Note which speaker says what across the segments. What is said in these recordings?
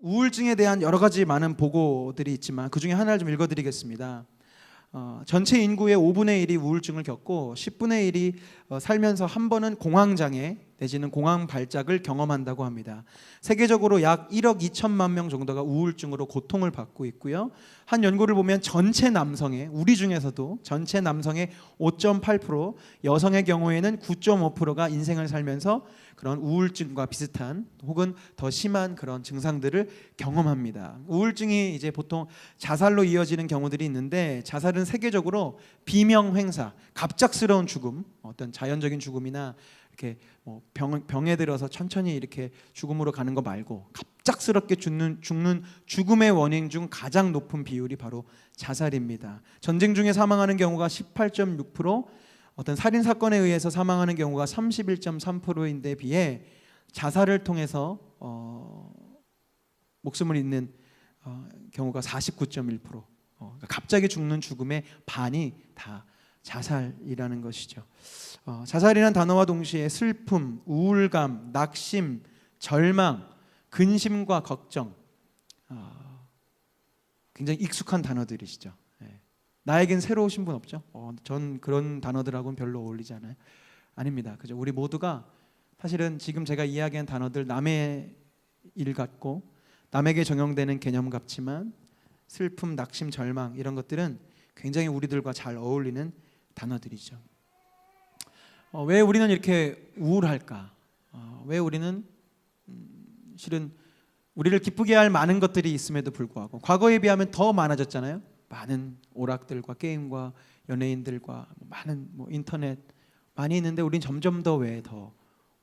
Speaker 1: 우울증에 대한 여러 가지 많은 보고들이 있지만 그 중에 하나를 좀 읽어드리겠습니다. 전체 인구의 5분의 1이 우울증을 겪고 10분의 1이 살면서 한 번은 공황장애 내지는 공황 발작을 경험한다고 합니다. 세계적으로 약 1억 2천만 명 정도가 우울증으로 고통을 받고 있고요. 한 연구를 보면 전체 남성의, 우리 중에서도 전체 남성의 5.8%, 여성의 경우에는 9.5%가 인생을 살면서 그런 우울증과 비슷한 혹은 더 심한 그런 증상들을 경험합니다. 우울증이 이제 보통 자살로 이어지는 경우들이 있는데, 자살은 세계적으로 비명횡사, 갑작스러운 죽음, 어떤 자연적인 죽음이나 이렇게 뭐 병에 들어서 천천히 이렇게 죽음으로 가는 거 말고 갑작스럽게 죽는 죽음의 원인 중 가장 높은 비율이 바로 자살입니다. 전쟁 중에 사망하는 경우가 18.6%, 어떤 살인 사건에 의해서 사망하는 경우가 31.3%인데 비해 자살을 통해서 목숨을 잃는 경우가 49.1%. 그러니까 갑자기 죽는 죽음의 반이 다 자살이라는 것이죠. 자살이란 단어와 동시에 슬픔, 우울감, 낙심, 절망, 근심과 걱정, 굉장히 익숙한 단어들이시죠. 나에겐 새로우신 분 없죠? 전 그런 단어들하고는 별로 어울리지 않아요. 아닙니다. 그죠? 우리 모두가 사실은 지금 제가 이야기한 단어들 남의 일 같고 남에게 적용되는 개념 같지만 슬픔, 낙심, 절망 이런 것들은 굉장히 우리들과 잘 어울리는 단어들이죠. 왜 우리는 이렇게 우울할까? 왜 우리는 실은 우리를 기쁘게 할 많은 것들이 있음에도 불구하고 과거에 비하면 더 많아졌잖아요. 많은 오락들과 게임과 연예인들과 많은 인터넷 많이 있는데 우리는 점점 더 왜 더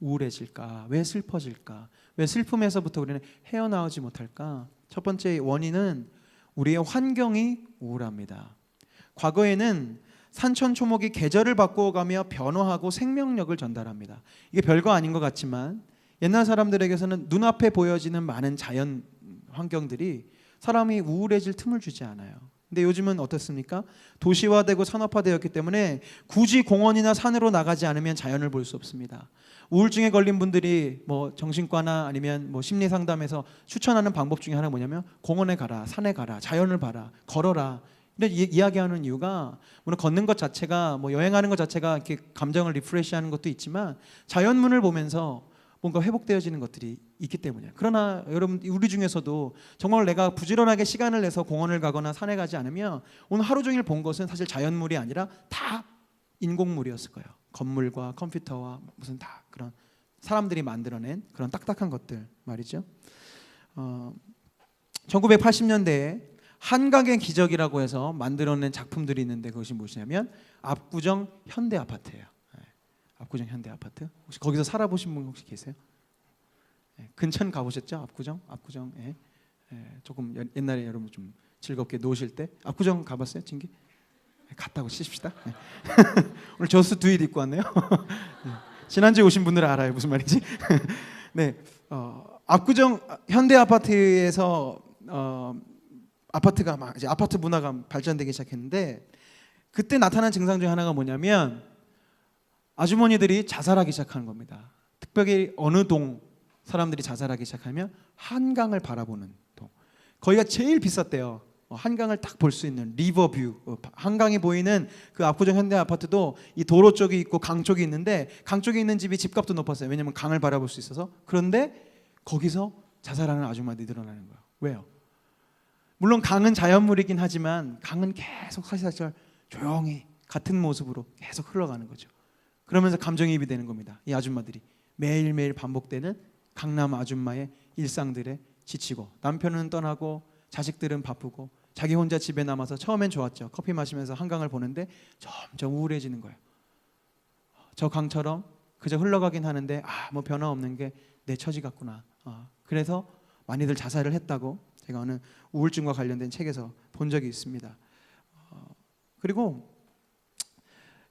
Speaker 1: 우울해질까? 왜 슬퍼질까? 왜 슬픔에서부터 우리는 헤어나오지 못할까? 첫 번째 원인은 우리의 환경이 우울합니다. 과거에는 산천초목이 계절을 바꾸어가며 변화하고 생명력을 전달합니다. 이게 별거 아닌 것 같지만 옛날 사람들에게서는 눈앞에 보여지는 많은 자연 환경들이 사람이 우울해질 틈을 주지 않아요. 근데 요즘은 어떻습니까? 도시화되고 산업화되었기 때문에 굳이 공원이나 산으로 나가지 않으면 자연을 볼 수 없습니다. 우울증에 걸린 분들이 정신과나 아니면 심리 상담에서 추천하는 방법 중에 하나가 뭐냐면 공원에 가라, 산에 가라, 자연을 봐라, 걸어라. 이런 이야기하는 이유가, 물론 걷는 것 자체가 여행하는 것 자체가 이렇게 감정을 리프레시하는 것도 있지만 자연문을 보면서 뭔가 회복되어지는 것들이 있기 때문이에요. 그러나 여러분, 우리 중에서도 정말 내가 부지런하게 시간을 내서 공원을 가거나 산에 가지 않으면 오늘 하루 종일 본 것은 사실 자연물이 아니라 다 인공물이었을 거예요. 건물과 컴퓨터와 무슨 다 그런 사람들이 만들어낸 그런 딱딱한 것들 말이죠. 1980년대에 한강의 기적이라고 해서 만들어낸 작품들이 있는데 그것이 무엇이냐면 압구정 현대아파트예요. 압구정 현대아파트. 혹시 거기서 살아보신 분 혹시 계세요? 근천 가보셨죠? 압구정? 조금 옛날에 여러분 좀 즐겁게 노실 때 압구정 가봤어요? 진기? 갔다고 치십시다. 오늘 저수 두윒 입고 왔네요. 지난주에 오신 분들은 알아요 무슨 말인지. 네, 압구정 현대아파트에서 아파트가 막 이제 아파트 문화가 발전되기 시작했는데 그때 나타난 증상 중에 하나가 뭐냐면 아주머니들이 자살하기 시작하는 겁니다. 특별히 어느 동 사람들이 자살하기 시작하면 한강을 바라보는 동. 거기가 제일 비쌌대요. 한강을 딱 볼 수 있는 리버뷰, 한강이 보이는 그 압구정 현대 아파트도 이 도로 쪽이 있고 강 쪽이 있는데 강 쪽에 있는 집이 집값도 높았어요. 왜냐하면 강을 바라볼 수 있어서. 그런데 거기서 자살하는 아줌마들이 늘어나는 거예요. 왜요? 물론 강은 자연물이긴 하지만 강은 계속 사시사철 조용히 같은 모습으로 계속 흘러가는 거죠. 그러면서 감정이입이 되는 겁니다. 이 아줌마들이 매일매일 반복되는 강남 아줌마의 일상들에 지치고 남편은 떠나고 자식들은 바쁘고 자기 혼자 집에 남아서 처음엔 좋았죠. 커피 마시면서 한강을 보는데 점점 우울해지는 거예요. 저 강처럼 그저 흘러가긴 하는데 뭐 변화 없는 게 내 처지 같구나. 그래서 많이들 자살을 했다고 제가 어느 우울증과 관련된 책에서 본 적이 있습니다. 그리고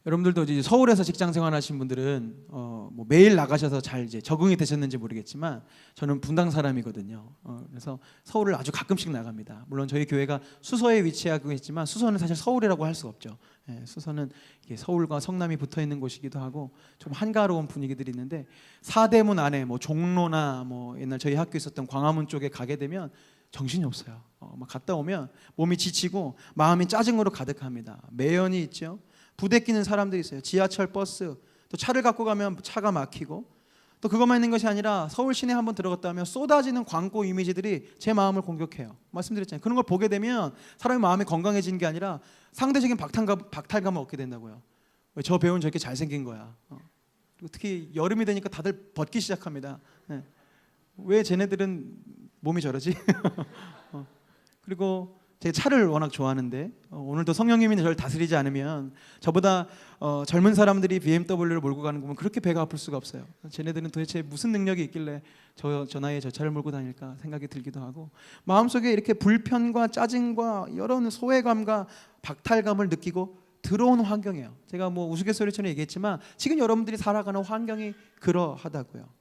Speaker 1: 여러분들도 이제 서울에서 직장 생활하신 분들은 뭐 매일 나가셔서 잘 이제 적응이 되셨는지 모르겠지만 저는 분당 사람이거든요. 그래서 서울을 아주 가끔씩 나갑니다. 물론 저희 교회가 수서에 위치하고 있지만 수서는 사실 서울이라고 할 수가 없죠. 예, 수서는 이게 서울과 성남이 붙어 있는 곳이기도 하고 좀 한가로운 분위기들이 있는데 사대문 안에 뭐 종로나 뭐 옛날 저희 학교 있었던 광화문 쪽에 가게 되면 정신이 없어요. 막 갔다 오면 몸이 지치고 마음이 짜증으로 가득합니다. 매연이 있죠. 부대 끼는 사람들이 있어요. 지하철, 버스, 또 차를 갖고 가면 차가 막히고, 또 그것만 있는 것이 아니라 서울 시내 한번 들어갔다 하면 쏟아지는 광고 이미지들이 제 마음을 공격해요. 말씀드렸잖아요. 그런 걸 보게 되면 사람의 마음이 건강해지는 게 아니라 상대적인 박탈감을 얻게 된다고요. 저 배우는 저렇게 잘생긴 거야. 그리고 특히 여름이 되니까 다들 벗기 시작합니다. 네. 왜 쟤네들은 몸이 저러지? 그리고 제가 차를 워낙 좋아하는데 오늘도 성령님이 저를 다스리지 않으면 저보다 젊은 사람들이 BMW를 몰고 가는 거 보면 그렇게 배가 아플 수가 없어요. 쟤네들은 도대체 무슨 능력이 있길래 저 나이에 저 차를 몰고 다닐까 생각이 들기도 하고, 마음속에 이렇게 불편과 짜증과 여러 소외감과 박탈감을 느끼고 들어온 환경이에요. 제가 뭐 우스갯소리처럼 얘기했지만 지금 여러분들이 살아가는 환경이 그러하다고요.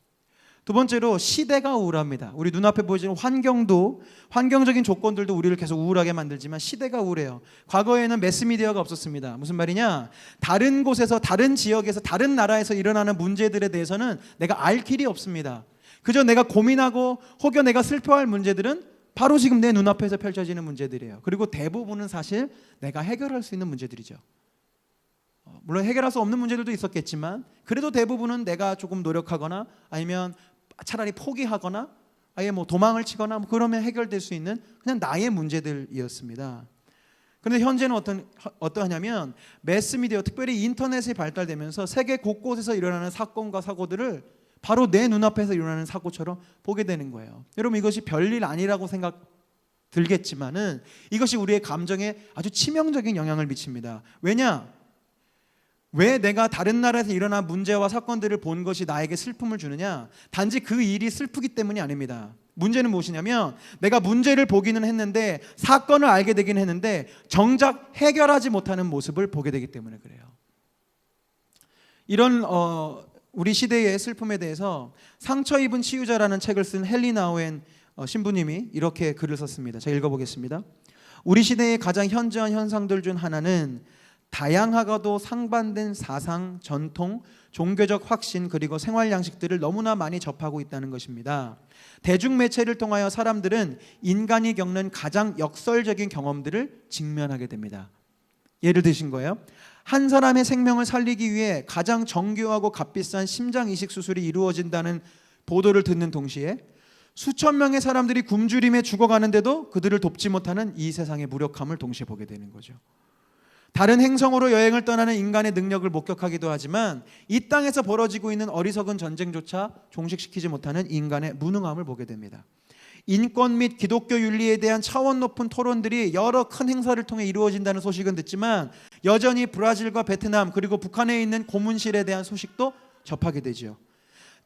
Speaker 1: 두 번째로 시대가 우울합니다. 우리 눈앞에 보이는 환경도, 환경적인 조건들도 우리를 계속 우울하게 만들지만 시대가 우울해요. 과거에는 매스미디어가 없었습니다. 무슨 말이냐? 다른 곳에서, 다른 지역에서, 다른 나라에서 일어나는 문제들에 대해서는 내가 알 길이 없습니다. 그저 내가 고민하고 혹여 내가 슬퍼할 문제들은 바로 지금 내 눈앞에서 펼쳐지는 문제들이에요. 그리고 대부분은 사실 내가 해결할 수 있는 문제들이죠. 물론 해결할 수 없는 문제들도 있었겠지만 그래도 대부분은 내가 조금 노력하거나 아니면 차라리 포기하거나 아예 뭐 도망을 치거나 뭐 그러면 해결될 수 있는 그냥 나의 문제들이었습니다. 그런데 현재는 어떠하냐면 매스미디어, 특별히 인터넷이 발달되면서 세계 곳곳에서 일어나는 사건과 사고들을 바로 내 눈앞에서 일어나는 사고처럼 보게 되는 거예요. 여러분, 이것이 별일 아니라고 생각 들겠지만은 이것이 우리의 감정에 아주 치명적인 영향을 미칩니다. 왜냐? 왜 내가 다른 나라에서 일어난 문제와 사건들을 본 것이 나에게 슬픔을 주느냐? 단지 그 일이 슬프기 때문이 아닙니다. 문제는 무엇이냐면 내가 문제를 보기는 했는데, 사건을 알게 되긴 했는데 정작 해결하지 못하는 모습을 보게 되기 때문에 그래요. 이런 우리 시대의 슬픔에 대해서 상처 입은 치유자라는 책을 쓴 헨리 나우엔 신부님이 이렇게 글을 썼습니다. 제가 읽어보겠습니다. 우리 시대의 가장 현저한 현상들 중 하나는 다양하고도 상반된 사상, 전통, 종교적 확신 그리고 생활 양식들을 너무나 많이 접하고 있다는 것입니다. 대중매체를 통하여 사람들은 인간이 겪는 가장 역설적인 경험들을 직면하게 됩니다. 예를 드신 거예요. 한 사람의 생명을 살리기 위해 가장 정교하고 값비싼 심장 이식 수술이 이루어진다는 보도를 듣는 동시에 수천 명의 사람들이 굶주림에 죽어가는데도 그들을 돕지 못하는 이 세상의 무력함을 동시에 보게 되는 거죠. 다른 행성으로 여행을 떠나는 인간의 능력을 목격하기도 하지만 이 땅에서 벌어지고 있는 어리석은 전쟁조차 종식시키지 못하는 인간의 무능함을 보게 됩니다. 인권 및 기독교 윤리에 대한 차원 높은 토론들이 여러 큰 행사를 통해 이루어진다는 소식은 듣지만 여전히 브라질과 베트남 그리고 북한에 있는 고문실에 대한 소식도 접하게 되죠.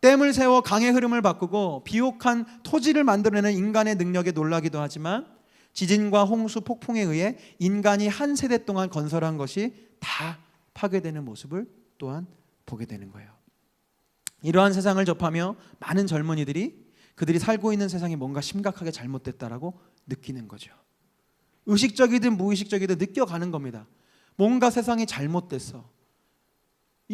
Speaker 1: 댐을 세워 강의 흐름을 바꾸고 비옥한 토지를 만들어내는 인간의 능력에 놀라기도 하지만 지진과 홍수, 폭풍에 의해 인간이 한 세대 동안 건설한 것이 다 파괴되는 모습을 또한 보게 되는 거예요. 이러한 세상을 접하며 많은 젊은이들이 그들이 살고 있는 세상이 뭔가 심각하게 잘못됐다라고 느끼는 거죠. 의식적이든 무의식적이든 느껴가는 겁니다. 뭔가 세상이 잘못됐어.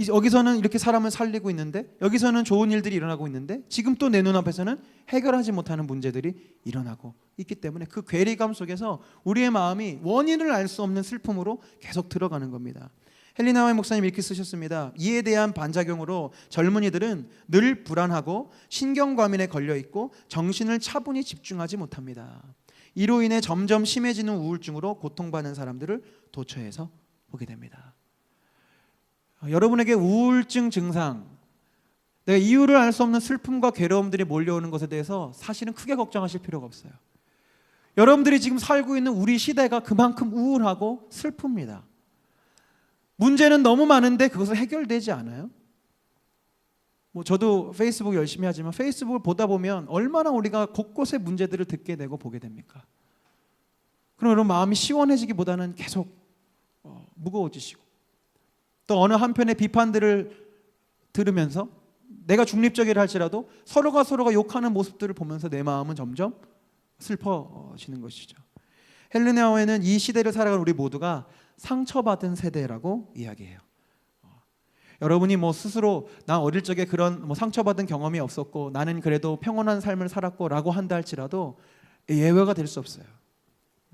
Speaker 1: 여기서는 이렇게 사람을 살리고 있는데, 여기서는 좋은 일들이 일어나고 있는데 지금 또 내 눈앞에서는 해결하지 못하는 문제들이 일어나고 있기 때문에 그 괴리감 속에서 우리의 마음이 원인을 알 수 없는 슬픔으로 계속 들어가는 겁니다. 헨리 나우엔 목사님 이렇게 쓰셨습니다. 이에 대한 반작용으로 젊은이들은 늘 불안하고 신경과민에 걸려있고 정신을 차분히 집중하지 못합니다. 이로 인해 점점 심해지는 우울증으로 고통받는 사람들을 도처에서 보게 됩니다. 여러분에게 우울증 증상, 내가 이유를 알 수 없는 슬픔과 괴로움들이 몰려오는 것에 대해서 사실은 크게 걱정하실 필요가 없어요. 여러분들이 지금 살고 있는 우리 시대가 그만큼 우울하고 슬픕니다. 문제는 너무 많은데 그것은 해결되지 않아요. 뭐 저도 페이스북 열심히 하지만 페이스북을 보다 보면 얼마나 우리가 곳곳의 문제들을 듣게 되고 보게 됩니까? 그럼 여러분 마음이 시원해지기보다는 계속 무거워지시고, 또 어느 한편의 비판들을 들으면서 내가 중립적이라 할지라도 서로가 욕하는 모습들을 보면서 내 마음은 점점 슬퍼지는 것이죠. 헬르네아어에는 이 시대를 살아가는 우리 모두가 상처받은 세대라고 이야기해요. 여러분이 스스로 나 어릴 적에 그런 상처받은 경험이 없었고 나는 그래도 평온한 삶을 살았고 라고 한다 할지라도 예외가 될 수 없어요.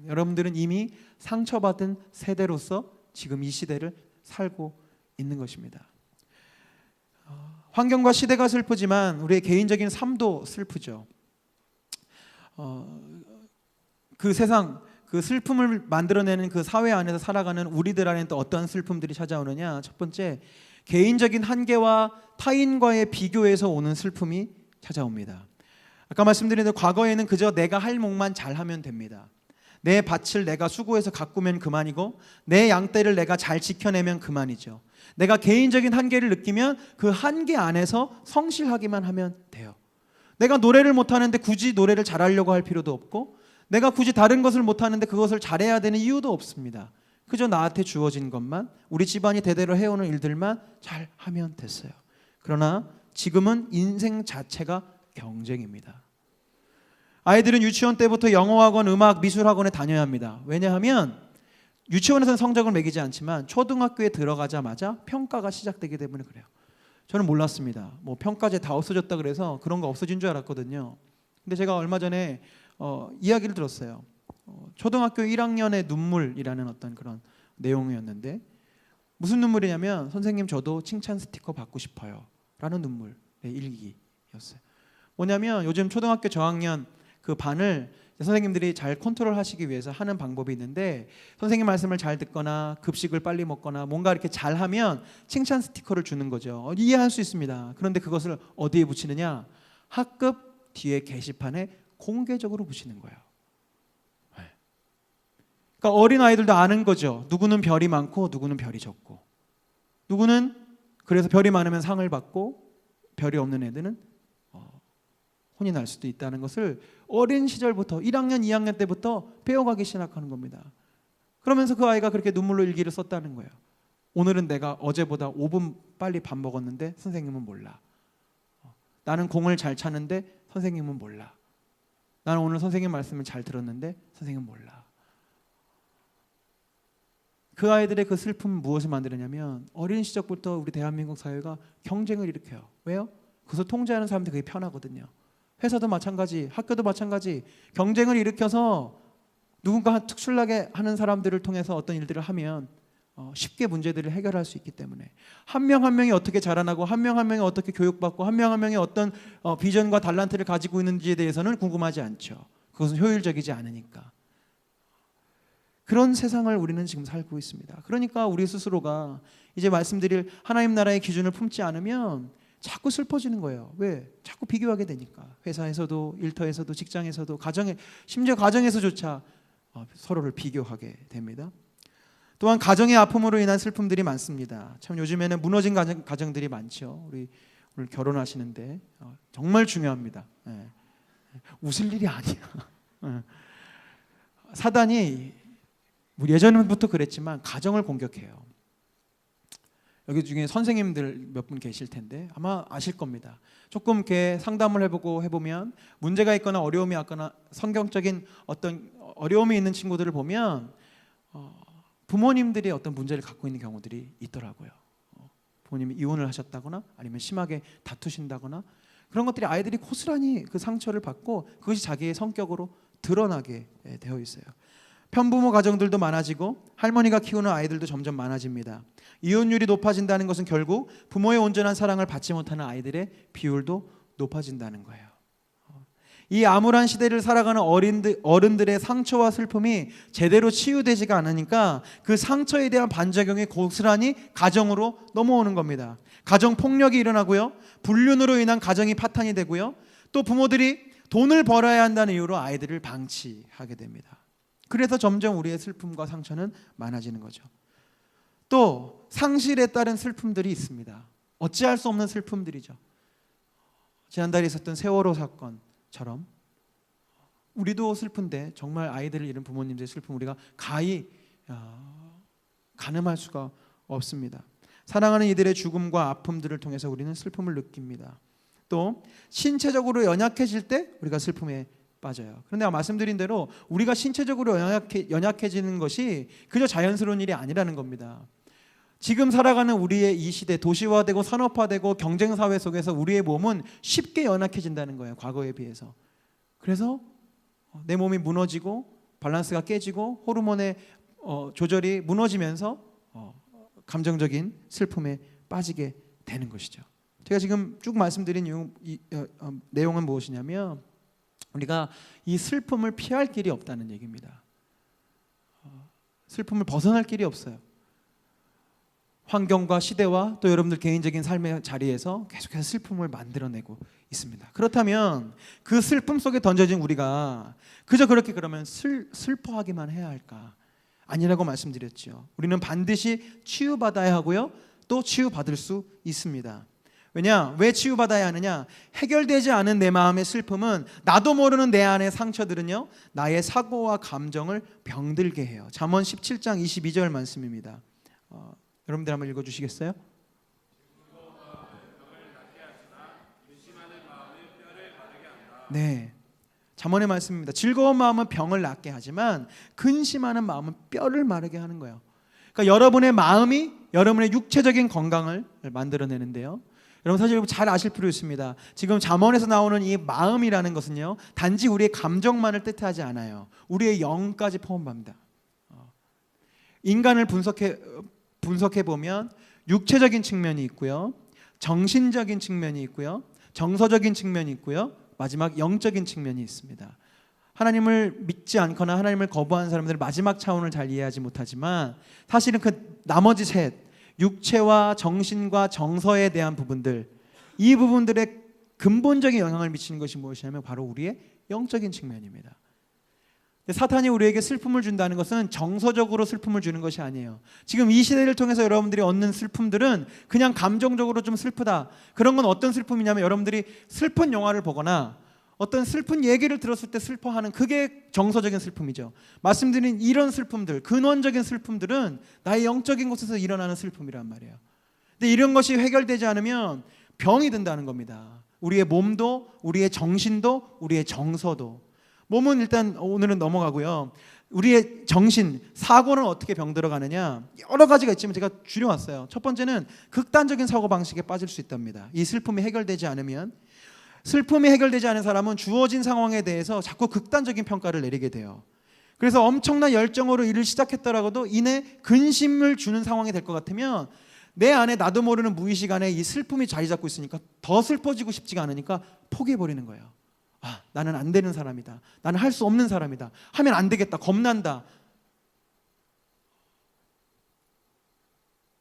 Speaker 1: 여러분들은 이미 상처받은 세대로서 지금 이 시대를 살고 있는 것입니다. 환경과 시대가 슬프지만 우리의 개인적인 삶도 슬프죠. 그 세상, 그 슬픔을 만들어내는 그 사회 안에서 살아가는 우리들 안에는 또 어떤 슬픔들이 찾아오느냐. 첫 번째, 개인적인 한계와 타인과의 비교에서 오는 슬픔이 찾아옵니다. 아까 말씀드린 대로 과거에는 그저 내가 할 몫만 잘하면 됩니다. 내 밭을 내가 수고해서 가꾸면 그만이고 내 양떼를 내가 잘 지켜내면 그만이죠. 내가 개인적인 한계를 느끼면 그 한계 안에서 성실하기만 하면 돼요. 내가 노래를 못하는데 굳이 노래를 잘하려고 할 필요도 없고 내가 굳이 다른 것을 못하는데 그것을 잘해야 되는 이유도 없습니다. 그저 나한테 주어진 것만, 우리 집안이 대대로 해오는 일들만 잘하면 됐어요. 그러나 지금은 인생 자체가 경쟁입니다. 아이들은 유치원 때부터 영어학원, 음악, 미술학원에 다녀야 합니다. 왜냐하면 유치원에서는 성적을 매기지 않지만 초등학교에 들어가자마자 평가가 시작되기 때문에 그래요. 저는 몰랐습니다. 평가제 다 없어졌다 그래서 그런 거 없어진 줄 알았거든요. 근데 제가 얼마 전에 이야기를 들었어요. 초등학교 1학년의 눈물이라는 어떤 그런 내용이었는데 무슨 눈물이냐면 선생님 저도 칭찬 스티커 받고 싶어요 라는 눈물의 일기였어요. 뭐냐면 요즘 초등학교 저학년 그 반을 선생님들이 잘 컨트롤 하시기 위해서 하는 방법이 있는데 선생님 말씀을 잘 듣거나 급식을 빨리 먹거나 뭔가 이렇게 잘하면 칭찬 스티커를 주는 거죠. 이해할 수 있습니다. 그런데 그것을 어디에 붙이느냐? 학급 뒤에 게시판에 공개적으로 붙이는 거예요. 그러니까 어린아이들도 아는 거죠. 누구는 별이 많고 누구는 별이 적고 누구는 그래서 별이 많으면 상을 받고 별이 없는 애들은 혼이 날 수도 있다는 것을 어린 시절부터 1학년, 2학년 때부터 배워가기 시작하는 겁니다. 그러면서 그 아이가 그렇게 눈물로 일기를 썼다는 거예요. 오늘은 내가 어제보다 5분 빨리 밥 먹었는데 선생님은 몰라. 나는 공을 잘 차는데 선생님은 몰라. 나는 오늘 선생님 말씀을 잘 들었는데 선생님은 몰라. 그 아이들의 그 슬픔은 무엇을 만드느냐면 어린 시절부터 우리 대한민국 사회가 경쟁을 일으켜요. 왜요? 그것을 통제하는 사람들이 그게 편하거든요. 회사도 마찬가지, 학교도 마찬가지. 경쟁을 일으켜서 누군가 특출나게 하는 사람들을 통해서 어떤 일들을 하면 쉽게 문제들을 해결할 수 있기 때문에 한 명 한 명이 어떻게 자라나고 한 명 한 명이 어떻게 교육받고 한 명 한 명이 어떤 비전과 달란트를 가지고 있는지에 대해서는 궁금하지 않죠. 그것은 효율적이지 않으니까. 그런 세상을 우리는 지금 살고 있습니다. 그러니까 우리 스스로가 이제 말씀드릴 하나님 나라의 기준을 품지 않으면 자꾸 슬퍼지는 거예요. 왜? 자꾸 비교하게 되니까. 회사에서도, 일터에서도, 직장에서도, 심지어 가정에서조차 서로를 비교하게 됩니다. 또한 가정의 아픔으로 인한 슬픔들이 많습니다. 참 요즘에는 무너진 가정들이 많죠. 우리 오늘 결혼하시는데 정말 중요합니다. 웃을 일이 아니야. 사단이 예전부터 그랬지만 가정을 공격해요. 여기 중에 선생님들 몇 분 계실 텐데 아마 아실 겁니다. 조금 이렇게 상담을 해보면 문제가 있거나 어려움이 있거나 성경적인 어떤 어려움이 있는 친구들을 보면 부모님들이 어떤 문제를 갖고 있는 경우들이 있더라고요. 부모님이 이혼을 하셨다거나 아니면 심하게 다투신다거나 그런 것들이 아이들이 고스란히 그 상처를 받고 그것이 자기의 성격으로 드러나게 되어 있어요. 편부모 가정들도 많아지고 할머니가 키우는 아이들도 점점 많아집니다. 이혼율이 높아진다는 것은 결국 부모의 온전한 사랑을 받지 못하는 아이들의 비율도 높아진다는 거예요. 이 암울한 시대를 살아가는 어른들의 상처와 슬픔이 제대로 치유되지가 않으니까 그 상처에 대한 반작용이 고스란히 가정으로 넘어오는 겁니다. 가정 폭력이 일어나고요. 불륜으로 인한 가정이 파탄이 되고요. 또 부모들이 돈을 벌어야 한다는 이유로 아이들을 방치하게 됩니다. 그래서 점점 우리의 슬픔과 상처는 많아지는 거죠. 또 상실에 따른 슬픔들이 있습니다. 어찌할 수 없는 슬픔들이죠. 지난달에 있었던 세월호 사건처럼 우리도 슬픈데 정말 아이들을 잃은 부모님들의 슬픔 우리가 가히 가늠할 수가 없습니다. 사랑하는 이들의 죽음과 아픔들을 통해서 우리는 슬픔을 느낍니다. 또 신체적으로 연약해질 때 우리가 슬픔에 빠져요. 그런데 말씀드린 대로 우리가 신체적으로 연약해지는 것이 그저 자연스러운 일이 아니라는 겁니다. 지금 살아가는 우리의 이 시대, 도시화되고 산업화되고 경쟁사회 속에서 우리의 몸은 쉽게 연약해진다는 거예요. 과거에 비해서. 그래서 내 몸이 무너지고 밸런스가 깨지고 호르몬의 조절이 무너지면서 감정적인 슬픔에 빠지게 되는 것이죠. 제가 지금 쭉 말씀드린 내용은 무엇이냐면 우리가 이 슬픔을 피할 길이 없다는 얘기입니다. 슬픔을 벗어날 길이 없어요. 환경과 시대와 또 여러분들 개인적인 삶의 자리에서 계속해서 슬픔을 만들어내고 있습니다. 그렇다면 그 슬픔 속에 던져진 우리가 그저 그렇게 그러면 슬퍼하기만 해야 할까? 아니라고 말씀드렸죠. 우리는 반드시 치유받아야 하고요. 또 치유받을 수 있습니다. 왜 치유받아야 하느냐? 해결되지 않은 내 마음의 슬픔은 나도 모르는 내 안의 상처들은요, 나의 사고와 감정을 병들게 해요. 잠언 17장 22절 말씀입니다. 여러분들 한번 읽어주시겠어요? 네, 잠언의 말씀입니다. 즐거운 마음은 병을 낫게 하지만 근심하는 마음은 뼈를 마르게 하는 거예요. 그러니까 여러분의 마음이 여러분의 육체적인 건강을 만들어내는데요, 여러분 사실 잘 아실 필요 있습니다. 지금 잠언에서 나오는 이 마음이라는 것은요, 단지 우리의 감정만을 뜻하지 않아요. 우리의 영까지 포함합니다. 인간을 분석해 보면 육체적인 측면이 있고요, 정신적인 측면이 있고요, 정서적인 측면이 있고요, 마지막 영적인 측면이 있습니다. 하나님을 믿지 않거나 하나님을 거부하는 사람들은 마지막 차원을 잘 이해하지 못하지만 사실은 그 나머지 셋, 육체와 정신과 정서에 대한 부분들, 이 부분들의 근본적인 영향을 미치는 것이 무엇이냐면 바로 우리의 영적인 측면입니다. 사탄이 우리에게 슬픔을 준다는 것은 정서적으로 슬픔을 주는 것이 아니에요. 지금 이 시대를 통해서 여러분들이 얻는 슬픔들은 그냥 감정적으로 좀 슬프다. 그런 건 어떤 슬픔이냐면 여러분들이 슬픈 영화를 보거나 어떤 슬픈 얘기를 들었을 때 슬퍼하는, 그게 정서적인 슬픔이죠. 말씀드린 이런 슬픔들, 근원적인 슬픔들은 나의 영적인 곳에서 일어나는 슬픔이란 말이에요. 근데 이런 것이 해결되지 않으면 병이 든다는 겁니다. 우리의 몸도, 우리의 정신도, 우리의 정서도. 몸은 일단 오늘은 넘어가고요. 우리의 정신, 사고는 어떻게 병들어가느냐, 여러 가지가 있지만 제가 줄여왔어요. 첫 번째는 극단적인 사고방식에 빠질 수 있답니다. 이 슬픔이 해결되지 않으면. 슬픔이 해결되지 않은 사람은 주어진 상황에 대해서 자꾸 극단적인 평가를 내리게 돼요. 그래서 엄청난 열정으로 일을 시작했더라도 이내 근심을 주는 상황이 될 것 같으면 내 안에 나도 모르는 무의식 안에 이 슬픔이 자리 잡고 있으니까 더 슬퍼지고 싶지가 않으니까 포기해버리는 거예요. 나는 안 되는 사람이다. 나는 할 수 없는 사람이다. 하면 안 되겠다. 겁난다.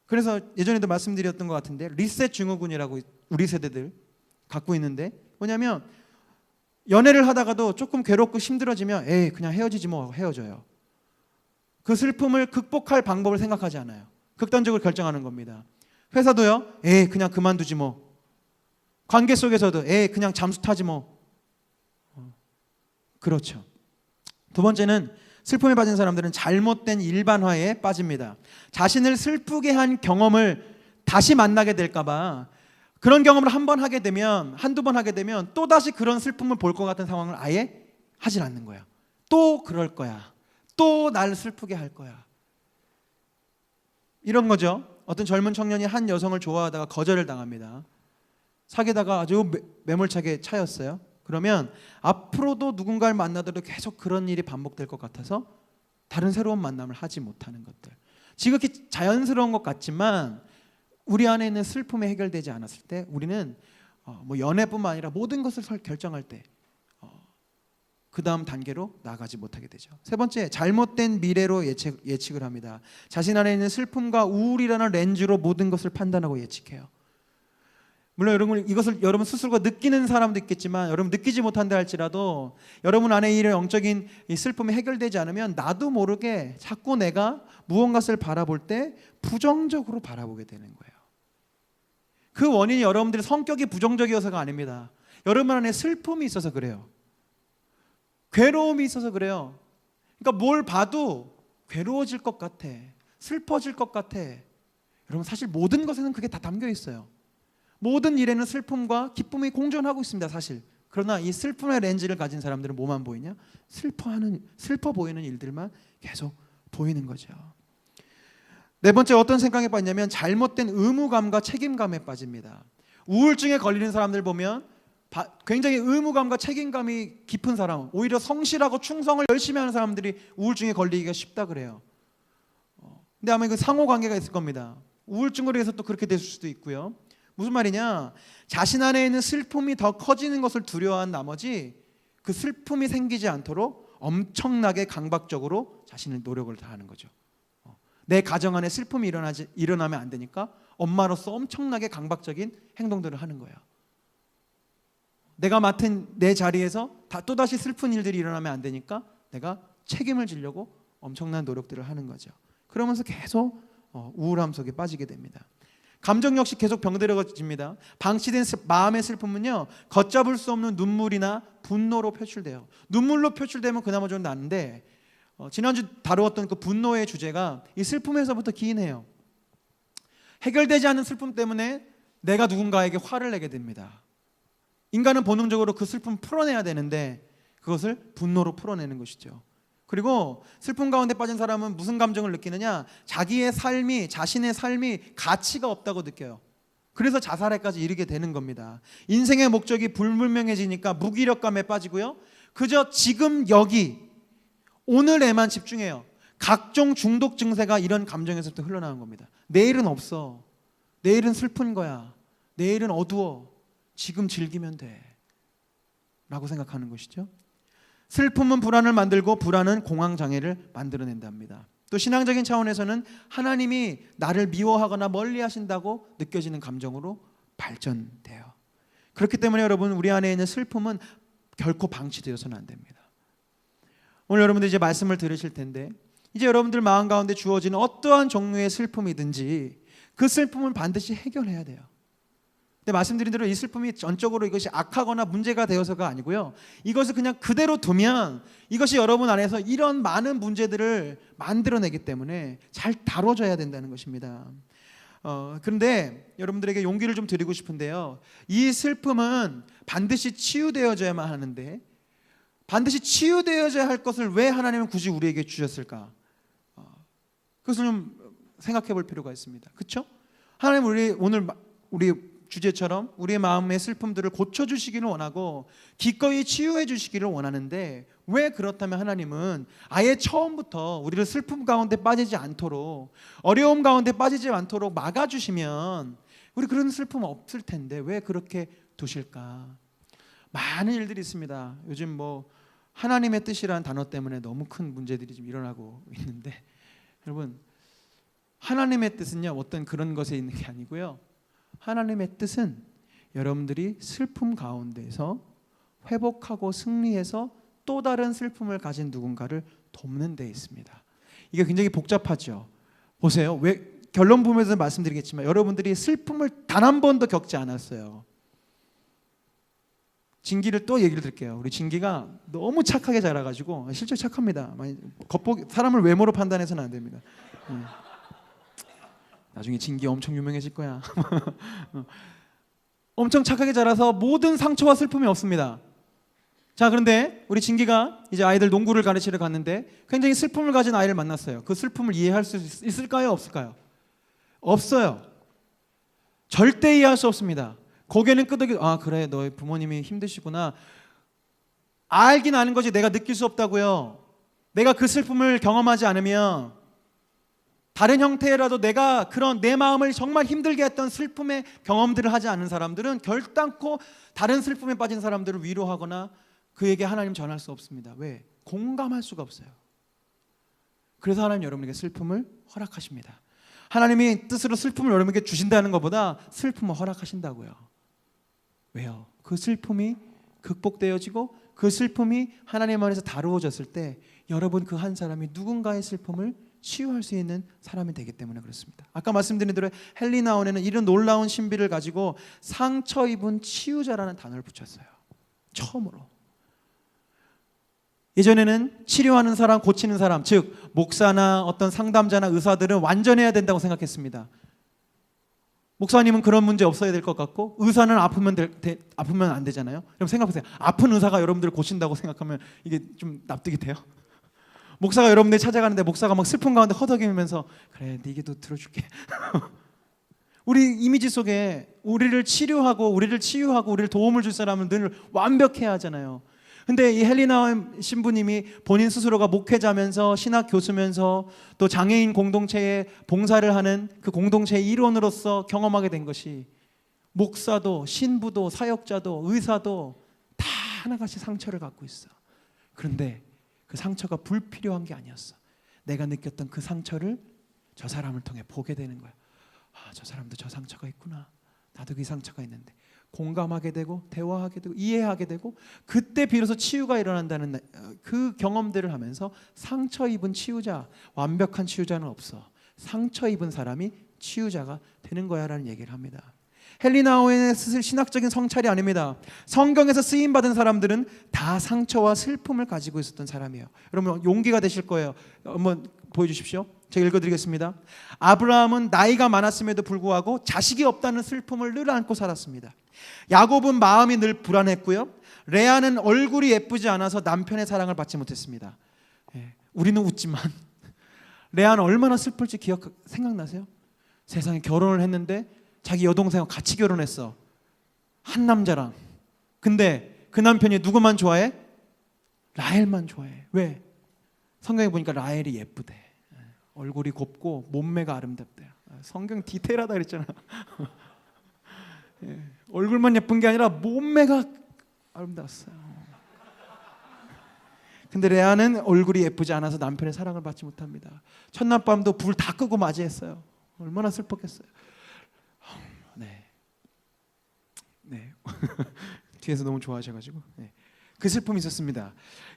Speaker 1: 그래서 예전에도 말씀드렸던 것 같은데 리셋 증후군이라고 우리 세대들 갖고 있는데, 뭐냐면 연애를 하다가도 조금 괴롭고 힘들어지면 그냥 헤어지지 뭐 하고 헤어져요. 그 슬픔을 극복할 방법을 생각하지 않아요. 극단적으로 결정하는 겁니다. 회사도요, 그냥 그만두지 뭐. 관계 속에서도 그냥 잠수 타지 뭐. 그렇죠. 두 번째는 슬픔에 빠진 사람들은 잘못된 일반화에 빠집니다. 자신을 슬프게 한 경험을 다시 만나게 될까봐 그런 경험을 한 번 하게 되면, 한두 번 하게 되면 또다시 그런 슬픔을 볼 것 같은 상황을 아예 하질 않는 거야. 또 그럴 거야. 또 날 슬프게 할 거야. 이런 거죠. 어떤 젊은 청년이 한 여성을 좋아하다가 거절을 당합니다. 사귀다가 아주 매몰차게 차였어요. 그러면 앞으로도 누군가를 만나더라도 계속 그런 일이 반복될 것 같아서 다른 새로운 만남을 하지 못하는 것들. 지극히 자연스러운 것 같지만 우리 안에 있는 슬픔이 해결되지 않았을 때 우리는 뭐 연애뿐만 아니라 모든 것을 결정할 때 그 다음 단계로 나아가지 못하게 되죠. 세 번째, 잘못된 미래로 예측을 합니다. 자신 안에 있는 슬픔과 우울이라는 렌즈로 모든 것을 판단하고 예측해요. 물론 여러분 이것을 여러분 스스로가 느끼는 사람도 있겠지만 여러분 느끼지 못한다 할지라도 여러분 안에 이런 영적인 이 슬픔이 해결되지 않으면 나도 모르게 자꾸 내가 무언가를 바라볼 때 부정적으로 바라보게 되는 거예요. 그 원인이 여러분들의 성격이 부정적이어서가 아닙니다. 여러분 안에 슬픔이 있어서 그래요. 괴로움이 있어서 그래요. 그러니까 뭘 봐도 괴로워질 것 같아, 슬퍼질 것 같아. 여러분 사실 모든 것에는 그게 다 담겨 있어요. 모든 일에는 슬픔과 기쁨이 공존하고 있습니다. 사실. 그러나 이 슬픔의 렌즈를 가진 사람들은 뭐만 보이냐? 슬퍼 보이는 일들만 계속 보이는 거죠. 네 번째 어떤 생각에 빠지냐면 잘못된 의무감과 책임감에 빠집니다. 우울증에 걸리는 사람들 보면 굉장히 의무감과 책임감이 깊은 사람, 오히려 성실하고 충성을 열심히 하는 사람들이 우울증에 걸리기가 쉽다 그래요. 근데 아마 이거 상호관계가 있을 겁니다. 우울증으로 해서 또 그렇게 될 수도 있고요. 무슨 말이냐? 자신 안에 있는 슬픔이 더 커지는 것을 두려워한 나머지 그 슬픔이 생기지 않도록 엄청나게 강박적으로 자신의 노력을 다하는 거죠. 내 가정 안에 슬픔이 일어나면 안 되니까 엄마로서 엄청나게 강박적인 행동들을 하는 거예요. 내가 맡은 내 자리에서 또다시 슬픈 일들이 일어나면 안 되니까 내가 책임을 지려고 엄청난 노력들을 하는 거죠. 그러면서 계속 우울함 속에 빠지게 됩니다. 감정 역시 계속 병들어집니다. 방치된 마음의 슬픔은요, 걷잡을 수 없는 눈물이나 분노로 표출돼요. 눈물로 표출되면 그나마 좀 낫는데 지난주 다루었던 그 분노의 주제가 이 슬픔에서부터 기인해요. 해결되지 않은 슬픔 때문에 내가 누군가에게 화를 내게 됩니다. 인간은 본능적으로 그 슬픔을 풀어내야 되는데 그것을 분노로 풀어내는 것이죠. 그리고 슬픔 가운데 빠진 사람은 무슨 감정을 느끼느냐? 자신의 삶이 가치가 없다고 느껴요. 그래서 자살에까지 이르게 되는 겁니다. 인생의 목적이 불분명해지니까 무기력감에 빠지고요. 그저 지금 여기 오늘에만 집중해요. 각종 중독 증세가 이런 감정에서부터 흘러나온 겁니다. 내일은 없어. 내일은 슬픈 거야. 내일은 어두워. 지금 즐기면 돼. 라고 생각하는 것이죠. 슬픔은 불안을 만들고 불안은 공황장애를 만들어낸답니다. 또 신앙적인 차원에서는 하나님이 나를 미워하거나 멀리하신다고 느껴지는 감정으로 발전돼요. 그렇기 때문에 여러분, 우리 안에 있는 슬픔은 결코 방치되어서는 안 됩니다. 오늘 여러분들 이제 말씀을 들으실 텐데 이제 여러분들 마음 가운데 주어지는 어떠한 종류의 슬픔이든지 그 슬픔은 반드시 해결해야 돼요. 근데 말씀드린 대로 이 슬픔이 전적으로 이것이 악하거나 문제가 되어서가 아니고요. 이것을 그냥 그대로 두면 이것이 여러분 안에서 이런 많은 문제들을 만들어내기 때문에 잘 다뤄져야 된다는 것입니다. 그런데 여러분들에게 용기를 좀 드리고 싶은데요. 이 슬픔은 반드시 치유되어져야만 하는데 반드시 치유되어져야 할 것을 왜 하나님은 굳이 우리에게 주셨을까? 그것을 좀 생각해 볼 필요가 있습니다. 그렇죠? 하나님 오늘 우리 주제처럼 우리의 마음의 슬픔들을 고쳐주시기를 원하고 기꺼이 치유해 주시기를 원하는데 왜 그렇다면 하나님은 아예 처음부터 우리를 슬픔 가운데 빠지지 않도록 어려움 가운데 빠지지 않도록 막아주시면 우리 그런 슬픔 없을 텐데 왜 그렇게 두실까? 많은 일들이 있습니다. 요즘 뭐 하나님의 뜻이라는 단어 때문에 너무 큰 문제들이 좀 일어나고 있는데 여러분, 하나님의 뜻은요 어떤 그런 것에 있는 게 아니고요. 하나님의 뜻은 여러분들이 슬픔 가운데서 회복하고 승리해서 또 다른 슬픔을 가진 누군가를 돕는 데 있습니다. 이게 굉장히 복잡하죠. 보세요. 왜 결론 부분에서 말씀드리겠지만 여러분들이 슬픔을 단 한 번도 겪지 않았어요. 진기를 또 얘기를 드릴게요. 우리 진기가 너무 착하게 자라가지고 실제로 착합니다. 사람을 외모로 판단해서는 안 됩니다. 나중에 진기 엄청 유명해질 거야. 엄청 착하게 자라서 모든 상처와 슬픔이 없습니다. 자, 그런데 우리 진기가 이제 아이들 농구를 가르치러 갔는데 굉장히 슬픔을 가진 아이를 만났어요. 그 슬픔을 이해할 수 있을까요? 없을까요? 없어요. 절대 이해할 수 없습니다. 고개는 끄덕이고 그래 너희 부모님이 힘드시구나. 알긴 아는 거지 내가 느낄 수 없다고요. 내가 그 슬픔을 경험하지 않으면 다른 형태라도 내가 그런 내 마음을 정말 힘들게 했던 슬픔의 경험들을 하지 않은 사람들은 결단코 다른 슬픔에 빠진 사람들을 위로하거나 그에게 하나님 전할 수 없습니다. 왜? 공감할 수가 없어요. 그래서 하나님 여러분에게 슬픔을 허락하십니다. 하나님이 뜻으로 슬픔을 여러분에게 주신다는 것보다 슬픔을 허락하신다고요. 왜요? 그 슬픔이 극복되어지고 그 슬픔이 하나님 안에서 다루어졌을 때 여러분 그 한 사람이 누군가의 슬픔을 치유할 수 있는 사람이 되기 때문에 그렇습니다. 아까 말씀드린 대로 헬리나온에는 이런 놀라운 신비를 가지고 상처 입은 치유자라는 단어를 붙였어요. 처음으로. 예전에는 치료하는 사람, 고치는 사람, 즉 목사나 어떤 상담자나 의사들은 완전해야 된다고 생각했습니다. 목사님은 그런 문제 없어야 될 것 같고, 의사는 아프면 안 되잖아요. 그럼 생각해보세요. 아픈 의사가 여러분들을 고친다고 생각하면 이게 좀 납득이 돼요? 목사가 여러분들 찾아가는데 목사가 막 슬픔 가운데 허덕이면서 그래, 네 얘기도 들어줄게. 우리 이미지 속에 우리를 치료하고 우리를 치유하고 우리를 도움을 줄 사람은 늘 완벽해야 하잖아요. 근데 이 헬리나 신부님이 본인 스스로가 목회자면서 신학 교수면서 또 장애인 공동체에 봉사를 하는 그 공동체의 일원으로서 경험하게 된 것이, 목사도 신부도 사역자도 의사도 다 하나같이 상처를 갖고 있어. 그런데 그 상처가 불필요한 게 아니었어. 내가 느꼈던 그 상처를 저 사람을 통해 보게 되는 거야. 아, 저 사람도 저 상처가 있구나. 나도 그 상처가 있는데. 공감하게 되고 대화하게 되고 이해하게 되고, 그때 비로소 치유가 일어난다는 그 경험들을 하면서 상처 입은 치유자, 완벽한 치유자는 없어. 상처 입은 사람이 치유자가 되는 거야 라는 얘기를 합니다. 헬리나오의 신학적인 성찰이 아닙니다. 성경에서 쓰임받은 사람들은 다 상처와 슬픔을 가지고 있었던 사람이에요. 여러분 용기가 되실 거예요. 한번 보여주십시오. 제가 읽어드리겠습니다. 아브라함은 나이가 많았음에도 불구하고 자식이 없다는 슬픔을 늘 안고 살았습니다. 야곱은 마음이 늘 불안했고요. 레아는 얼굴이 예쁘지 않아서 남편의 사랑을 받지 못했습니다. 우리는 웃지만 레아는 얼마나 슬플지 생각나세요? 세상에 결혼을 했는데 자기 여동생과 같이 결혼했어. 한 남자랑. 근데 그 남편이 누구만 좋아해? 라헬만 좋아해. 왜? 성경에 보니까 라헬이 예쁘대. 얼굴이 곱고 몸매가 아름답대. 성경 디테일하다 그랬잖아. 얼굴만 예쁜 게 아니라 몸매가 아름다웠어요. 근데 레아는 얼굴이 예쁘지 않아서 남편의 사랑을 받지 못합니다. 첫날 밤도 불 다 끄고 맞이했어요. 얼마나 슬펐겠어요. 네. 뒤에서 너무 좋아하셔가지고 그 슬픔이 있었습니다.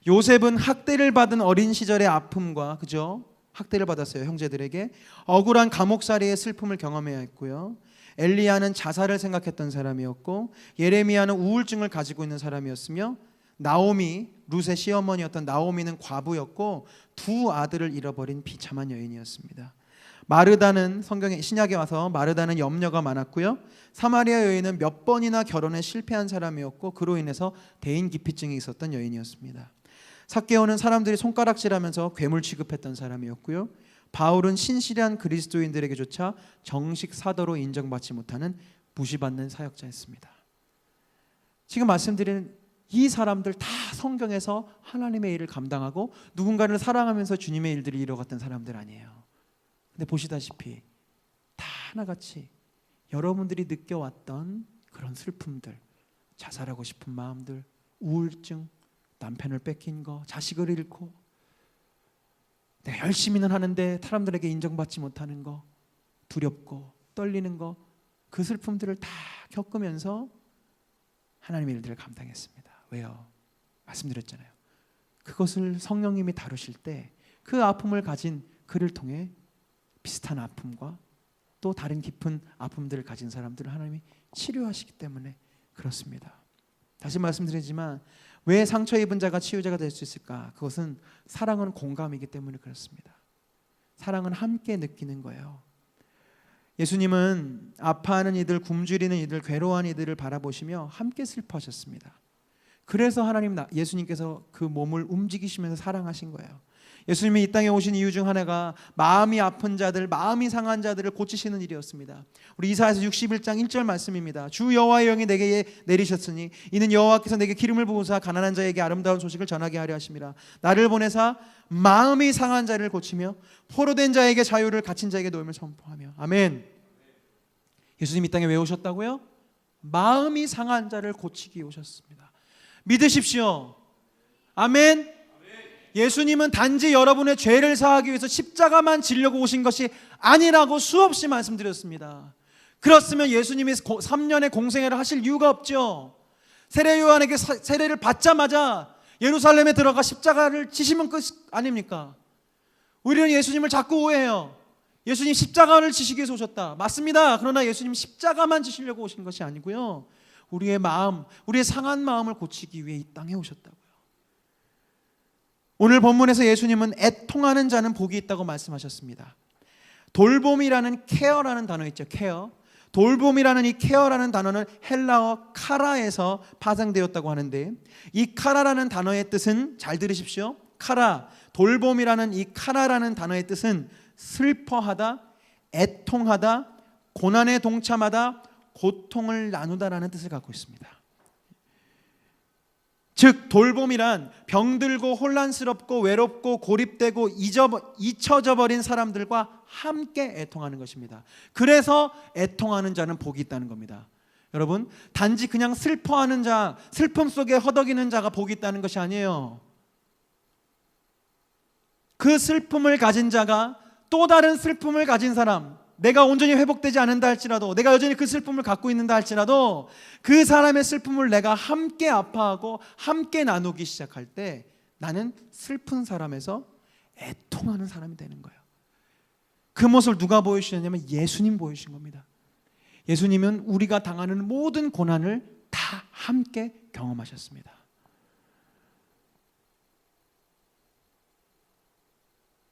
Speaker 1: 요셉은 학대를 받은 어린 시절의 아픔과, 그죠? 학대를 받았어요. 형제들에게. 억울한 감옥살이의 슬픔을 경험해야 했고요. 엘리야는 자살을 생각했던 사람이었고, 예레미야는 우울증을 가지고 있는 사람이었으며, 나오미, 룻의 시어머니였던 나오미는 과부였고 두 아들을 잃어버린 비참한 여인이었습니다. 마르다는, 성경에 신약에 와서 마르다는 염려가 많았고요. 사마리아 여인은 몇 번이나 결혼에 실패한 사람이었고 그로 인해서 대인기피증이 있었던 여인이었습니다. 삭개오는 사람들이 손가락질하면서 괴물 취급했던 사람이었고요. 바울은 신실한 그리스도인들에게조차 정식 사도로 인정받지 못하는 무시받는 사역자였습니다. 지금 말씀드린 이 사람들 다 성경에서 하나님의 일을 감당하고 누군가를 사랑하면서 주님의 일들을 이뤄갔던 사람들 아니에요. 근데 보시다시피 다 하나같이 여러분들이 느껴왔던 그런 슬픔들, 자살하고 싶은 마음들, 우울증, 남편을 뺏긴 거, 자식을 잃고, 내가 열심히는 하는데 사람들에게 인정받지 못하는 거, 두렵고 떨리는 거, 그 슬픔들을 다 겪으면서 하나님의 일들을 감당했습니다. 왜요? 말씀드렸잖아요. 그것을 성령님이 다루실 때 그 아픔을 가진 그를 통해 비슷한 아픔과 또 다른 깊은 아픔들을 가진 사람들을 하나님이 치료하시기 때문에 그렇습니다. 다시 말씀드리지만 왜 상처 입은 자가 치유자가 될 수 있을까? 그것은 사랑은 공감이기 때문에 그렇습니다. 사랑은 함께 느끼는 거예요. 예수님은 아파하는 이들, 굶주리는 이들, 괴로워하는 이들을 바라보시며 함께 슬퍼하셨습니다. 그래서 예수님께서 그 몸을 움직이시면서 사랑하신 거예요. 예수님이 이 땅에 오신 이유 중 하나가 마음이 아픈 자들, 마음이 상한 자들을 고치시는 일이었습니다. 우리 이사야서 61장 1절 말씀입니다. 주 여호와의 영이 내게 내리셨으니 이는 여호와께서 내게 기름을 부으사 가난한 자에게 아름다운 소식을 전하게 하려 하심이라. 나를 보내사 마음이 상한 자를 고치며 포로된 자에게 자유를, 갇힌 자에게 노임을 선포하며. 아멘. 예수님이 이 땅에 왜 오셨다고요? 마음이 상한 자를 고치기 오셨습니다. 믿으십시오. 아멘. 예수님은 단지 여러분의 죄를 사하기 위해서 십자가만 지려고 오신 것이 아니라고 수없이 말씀드렸습니다. 그렇으면 예수님이 3년의 공생애를 하실 이유가 없죠. 세례 요한에게 세례를 받자마자 예루살렘에 들어가 십자가를 지시면 끝 아닙니까? 우리는 예수님을 자꾸 오해해요. 예수님 십자가를 지시기 위해서 오셨다. 맞습니다. 그러나 예수님 십자가만 지시려고 오신 것이 아니고요, 우리의 마음, 우리의 상한 마음을 고치기 위해 이 땅에 오셨다고요. 오늘 본문에서 예수님은 애통하는 자는 복이 있다고 말씀하셨습니다. 돌봄이라는 케어라는 단어 있죠. 케어. 돌봄이라는 이 케어라는 단어는 헬라어 카라에서 파생되었다고 하는데, 이 카라라는 단어의 뜻은, 잘 들으십시오, 카라, 돌봄이라는 이 카라라는 단어의 뜻은 슬퍼하다, 애통하다, 고난에 동참하다, 고통을 나누다라는 뜻을 갖고 있습니다. 즉 돌봄이란 병들고 혼란스럽고 외롭고 고립되고 잊혀져 버린 사람들과 함께 애통하는 것입니다. 그래서 애통하는 자는 복이 있다는 겁니다. 여러분, 단지 그냥 슬퍼하는 자, 슬픔 속에 허덕이는 자가 복이 있다는 것이 아니에요. 그 슬픔을 가진 자가 또 다른 슬픔을 가진 사람, 내가 온전히 회복되지 않는다 할지라도, 내가 여전히 그 슬픔을 갖고 있는다 할지라도 그 사람의 슬픔을 내가 함께 아파하고 함께 나누기 시작할 때 나는 슬픈 사람에서 애통하는 사람이 되는 거예요. 그 모습을 누가 보여주셨냐면 예수님 보여주신 겁니다. 예수님은 우리가 당하는 모든 고난을 다 함께 경험하셨습니다.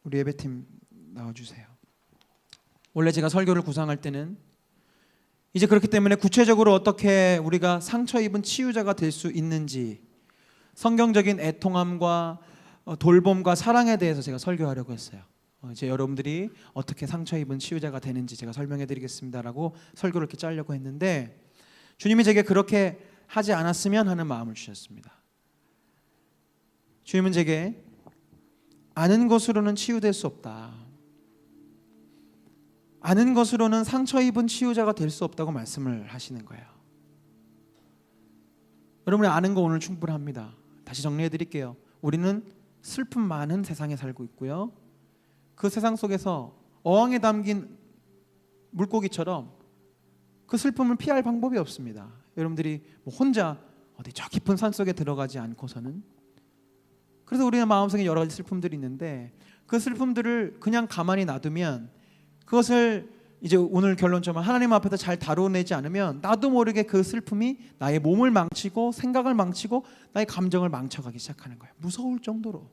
Speaker 1: 우리 예배팀 나와주세요. 원래 제가 설교를 구상할 때는 이제 그렇기 때문에 구체적으로 어떻게 우리가 상처 입은 치유자가 될 수 있는지, 성경적인 애통함과 돌봄과 사랑에 대해서 제가 설교하려고 했어요. 이제 여러분들이 어떻게 상처 입은 치유자가 되는지 제가 설명해 드리겠습니다라고 설교를 이렇게 짜려고 했는데, 주님이 제게 그렇게 하지 않았으면 하는 마음을 주셨습니다. 주님은 제게 아는 것으로는 치유될 수 없다, 아는 것으로는 상처 입은 치유자가 될 수 없다고 말씀을 하시는 거예요. 여러분이 아는 거 오늘 충분합니다. 다시 정리해 드릴게요. 우리는 슬픔 많은 세상에 살고 있고요, 그 세상 속에서 어항에 담긴 물고기처럼 그 슬픔을 피할 방법이 없습니다. 여러분들이 뭐 혼자 어디 저 깊은 산속에 들어가지 않고서는, 그래서 우리의 마음속에 여러 가지 슬픔들이 있는데 그 슬픔들을 그냥 가만히 놔두면, 그것을 이제 오늘 결론처럼 하나님 앞에서 잘 다뤄내지 않으면 나도 모르게 그 슬픔이 나의 몸을 망치고 생각을 망치고 나의 감정을 망쳐가기 시작하는 거예요. 무서울 정도로.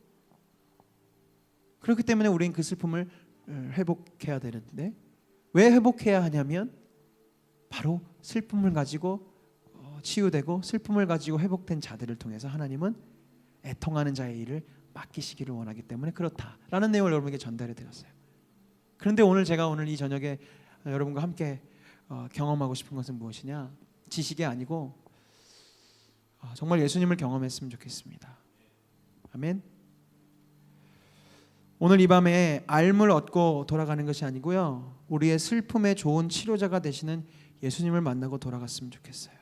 Speaker 1: 그렇기 때문에 우리는 그 슬픔을 회복해야 되는데, 왜 회복해야 하냐면 바로 슬픔을 가지고 치유되고 슬픔을 가지고 회복된 자들을 통해서 하나님은 애통하는 자의 일을 맡기시기를 원하기 때문에 그렇다라는 내용을 여러분에게 전달해 드렸어요. 그런데 제가 오늘 이 저녁에 여러분과 함께 경험하고 싶은 것은 무엇이냐? 지식이 아니고 정말 예수님을 경험했으면 좋겠습니다. 아멘. 오늘 이 밤에 앓음을 얻고 돌아가는 것이 아니고요, 우리의 슬픔의 좋은 치료자가 되시는 예수님을 만나고 돌아갔으면 좋겠어요.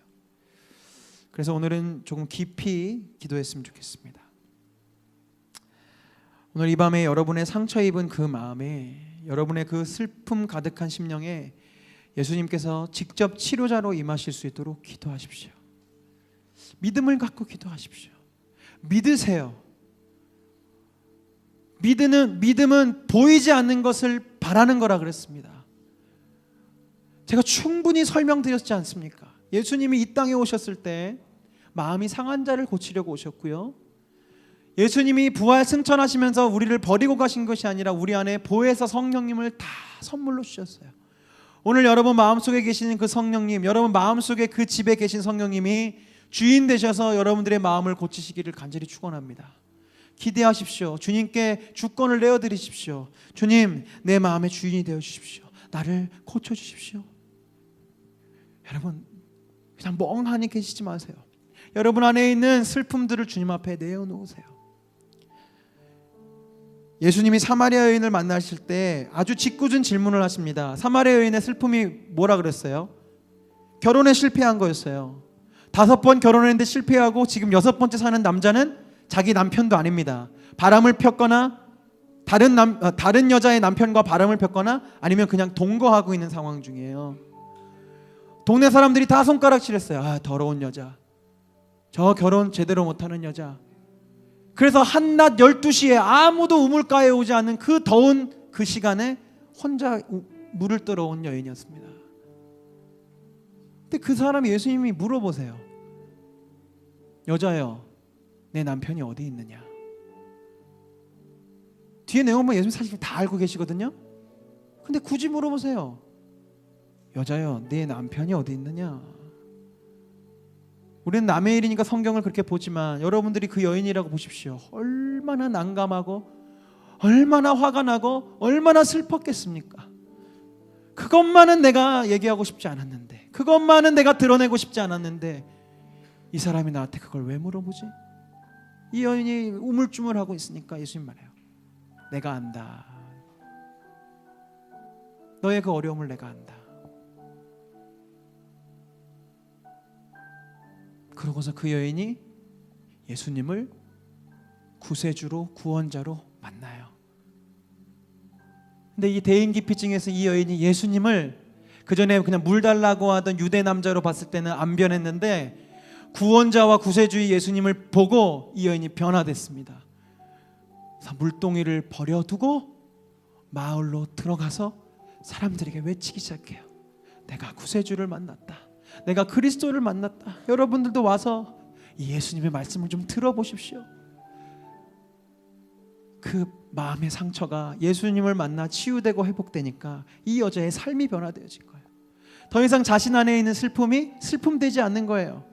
Speaker 1: 그래서 오늘은 조금 깊이 기도했으면 좋겠습니다. 오늘 이 밤에 여러분의 상처 입은 그 마음에, 여러분의 그 슬픔 가득한 심령에 예수님께서 직접 치료자로 임하실 수 있도록 기도하십시오. 믿음을 갖고 기도하십시오. 믿으세요. 믿음은 보이지 않는 것을 바라는 거라 그랬습니다. 제가 충분히 설명드렸지 않습니까? 예수님이 이 땅에 오셨을 때 마음이 상한 자를 고치려고 오셨고요, 예수님이 부활 승천하시면서 우리를 버리고 가신 것이 아니라 우리 안에 보혜사 성령님을 다 선물로 주셨어요. 오늘 여러분 마음속에 계시는 그 성령님, 여러분 마음속에 그 집에 계신 성령님이 주인 되셔서 여러분들의 마음을 고치시기를 간절히 축원합니다. 기대하십시오. 주님께 주권을 내어드리십시오. 주님, 내 마음의 주인이 되어 주십시오. 나를 고쳐주십시오. 여러분 그냥 멍하니 계시지 마세요. 여러분 안에 있는 슬픔들을 주님 앞에 내어놓으세요. 예수님이 사마리아 여인을 만나실 때 아주 짓궂은 질문을 하십니다. 사마리아 여인의 슬픔이 뭐라 그랬어요? 결혼에 실패한 거였어요. 5번 결혼했는데 실패하고 지금 6번째 사는 남자는 자기 남편도 아닙니다. 바람을 폈거나 다른 여자의 남편과 바람을 폈거나 아니면 그냥 동거하고 있는 상황 중이에요. 동네 사람들이 다 손가락질했어요. 아, 더러운 여자, 저 결혼 제대로 못하는 여자. 그래서 한낮 12시에 아무도 우물가에 오지 않는 그 더운 그 시간에 혼자 물을 떨어온 여인이었습니다. 근데 그 사람이 예수님이 물어보세요. 여자여, 내 남편이 어디 있느냐? 뒤에 내용은 예수님 사실 다 알고 계시거든요. 근데 굳이 물어보세요. 여자여 네 남편이 어디 있느냐. 우리는 남의 일이니까 성경을 그렇게 보지만 여러분들이 그 여인이라고 보십시오. 얼마나 난감하고 얼마나 화가 나고 얼마나 슬펐겠습니까? 그것만은 내가 얘기하고 싶지 않았는데, 그것만은 내가 드러내고 싶지 않았는데 이 사람이 나한테 그걸 왜 물어보지? 이 여인이 우물쭈물하고 있으니까 예수님 말해요. 내가 안다. 너의 그 어려움을 내가 안다. 그러고서 그 여인이 예수님을 구세주로, 구원자로 만나요. 근데 이 대인기피증에서 이 여인이 예수님을 그전에 그냥 물 달라고 하던 유대 남자로 봤을 때는 안 변했는데 구원자와 구세주의 예수님을 보고 이 여인이 변화됐습니다. 그래서 물동이를 버려두고 마을로 들어가서 사람들에게 외치기 시작해요. 내가 구세주를 만났다. 내가 그리스도를 만났다. 여러분들도 와서 이 예수님의 말씀을 좀 들어보십시오. 그 마음의 상처가 예수님을 만나 치유되고 회복되니까 이 여자의 삶이 변화되어진 거예요. 더 이상 자신 안에 있는 슬픔이 슬픔되지 않는 거예요.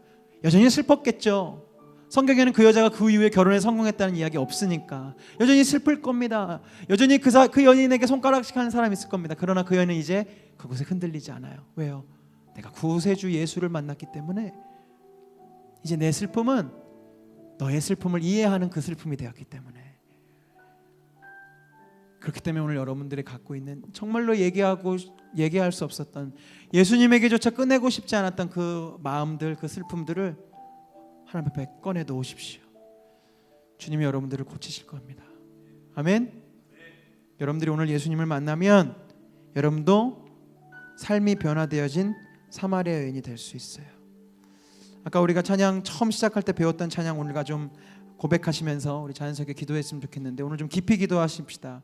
Speaker 1: 여전히 슬펐겠죠. 성경에는 그 여자가 그 이후에 결혼에 성공했다는 이야기 없으니까 여전히 슬플 겁니다. 여전히 그 연인에게 손가락씩 하는 사람이 있을 겁니다. 그러나 그 여인은 이제 그곳에 흔들리지 않아요. 왜요? 내가 구세주 예수를 만났기 때문에 이제 내 슬픔은 너의 슬픔을 이해하는 그 슬픔이 되었기 때문에. 그렇기 때문에 오늘 여러분들이 갖고 있는 정말로 얘기할 수 없었던 예수님에게조차 꺼내고 싶지 않았던 그 마음들, 그 슬픔들을 하나님 앞에 꺼내 놓으십시오. 주님이 여러분들을 고치실 겁니다. 아멘. 여러분들이 오늘 예수님을 만나면 여러분도 삶이 변화되어진 사마리아 여인이 될 수 있어요. 아까 우리가 찬양 처음 시작할 때 배웠던 찬양 오늘과 좀 고백하시면서 우리 자연스럽게 기도했으면 좋겠는데 오늘 좀 깊이 기도하십시다.